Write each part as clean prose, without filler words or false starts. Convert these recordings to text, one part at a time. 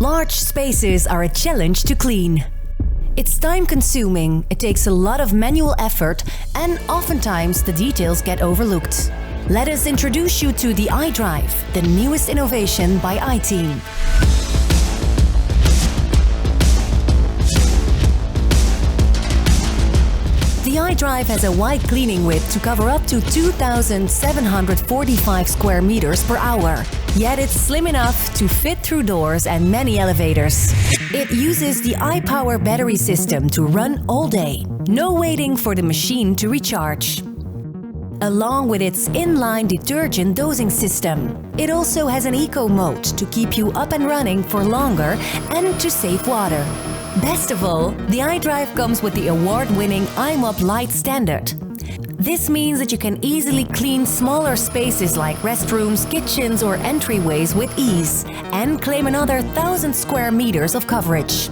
Large spaces are a challenge to clean. It's time-consuming, it takes a lot of manual effort, and oftentimes the details get overlooked. Let us introduce you to the iDrive, the newest innovation by iTeam. The iDrive has a wide cleaning width to cover up to 2,745 square meters per hour. Yet it's slim enough to fit through doors and many elevators. It uses the iPower battery system to run all day. No waiting for the machine to recharge. Along with its inline detergent dosing system. It also has an eco mode to keep you up and running for longer and to save water. Best of all, the iDrive comes with the award-winning imop Lite standard. This means that you can easily clean smaller spaces like restrooms, kitchens or entryways with ease and claim another 1,000 square meters of coverage.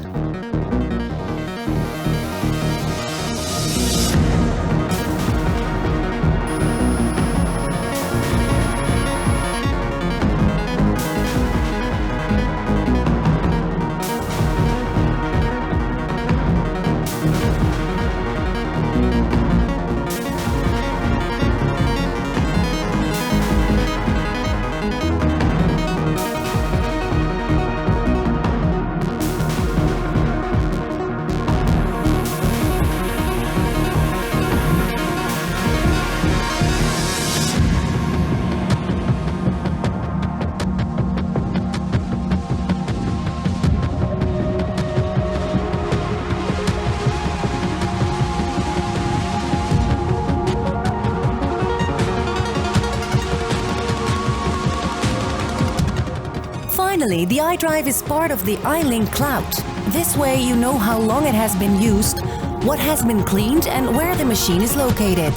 Finally, the iDrive is part of the iLink cloud. This way you know how long it has been used, what has been cleaned and where the machine is located.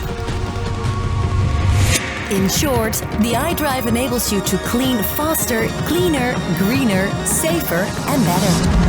In short, the iDrive enables you to clean faster, cleaner, greener, safer and better.